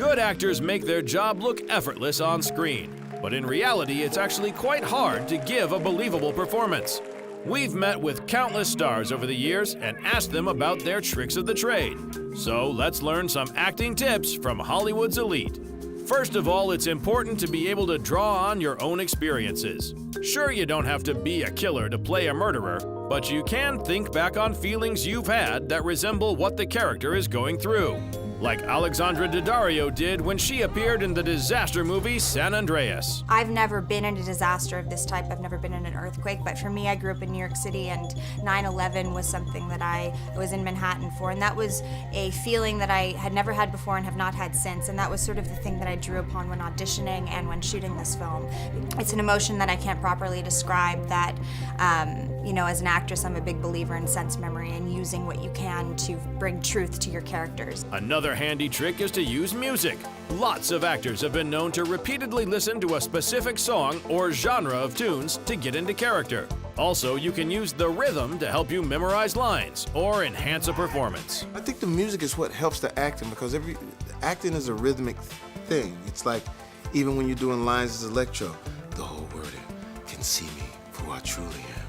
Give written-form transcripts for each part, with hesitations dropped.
Good actors make their job look effortless on screen, but in reality, it's actually quite hard to give a believable performance. We've met with countless stars over the years and asked them about their tricks of the trade. So let's learn some acting tips from Hollywood's elite. First of all, it's important to be able to draw on your own experiences. Sure, you don't have to be a killer to play a murderer, but you can think back on feelings you've had that resemble what the character is going through, like Alexandra Daddario did when she appeared in the disaster movie San Andreas. I've never been in a disaster of this type. I've never been in an earthquake, but for me, I grew up in New York City, and 9/11 was something that I was in Manhattan for, and that was a feeling that I had never had before and have not had since, and that was sort of the thing that I drew upon when auditioning and when shooting this film. It's an emotion that I can't properly describe that, as an actress, I'm a big believer in sense memory and using what you can to bring truth to your characters. Another handy trick is to use music. Lots of actors have been known to repeatedly listen to a specific song or genre of tunes to get into character. Also, you can use the rhythm to help you memorize lines or enhance a performance. I think the music is what helps the acting, because acting is a rhythmic thing. It's like even when you're doing lines as electro, the whole world can see me for who I truly am.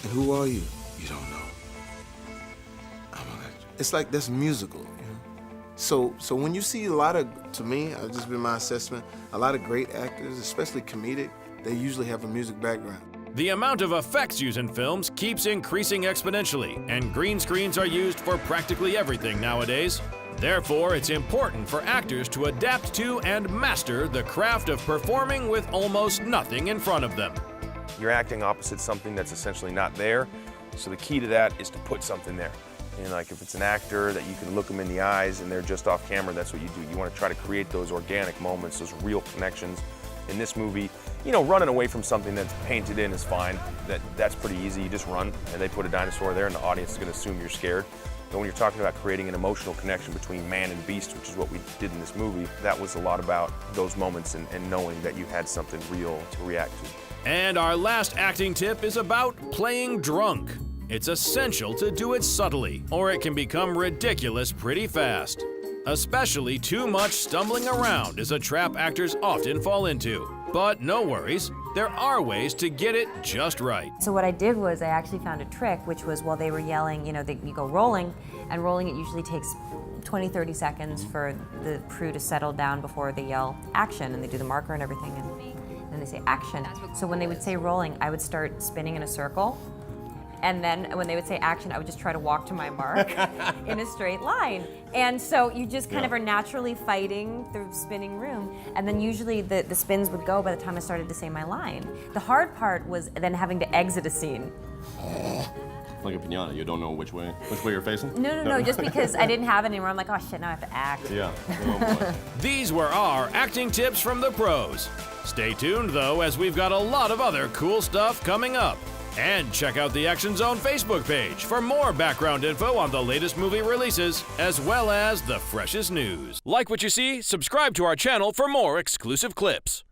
And who are you? You don't know. It's like that's musical, you know? So when you see to me, I've just been my assessment, a lot of great actors, especially comedic, they usually have a music background. The amount of effects used in films keeps increasing exponentially, and green screens are used for practically everything nowadays. Therefore, it's important for actors to adapt to and master the craft of performing with almost nothing in front of them. You're acting opposite something that's essentially not there, so the key to that is to put something there. And like if it's an actor that you can look them in the eyes and they're just off camera, that's what you do. You want to try to create those organic moments, those real connections. In this movie, running away from something that's painted in is fine. That's pretty easy. You just run and they put a dinosaur there and the audience is going to assume you're scared. But when you're talking about creating an emotional connection between man and beast, which is what we did in this movie, that was a lot about those moments and knowing that you had something real to react to. And our last acting tip is about playing drunk. It's essential to do it subtly, or it can become ridiculous pretty fast. Especially too much stumbling around is a trap actors often fall into. But no worries, there are ways to get it just right. So what I did was I actually found a trick, which was while they were yelling, you go rolling, and rolling it usually takes 20-30 seconds for the crew to settle down before they yell action, and they do the marker and everything, and then they say action. So when they would say rolling, I would start spinning in a circle. And then when they would say action, I would just try to walk to my mark in a straight line. And so you just kind of are naturally fighting the spinning room. And then usually the spins would go by the time I started to say my line. The hard part was then having to exit a scene. Like a piñata, you don't know which way you're facing? No, just because I didn't have it anymore. I'm like, oh shit, now I have to act. Yeah. Oh, boy. These were our acting tips from the pros. Stay tuned though, as we've got a lot of other cool stuff coming up. And check out the Action Zone Facebook page for more background info on the latest movie releases, as well as the freshest news. Like what you see? Subscribe to our channel for more exclusive clips.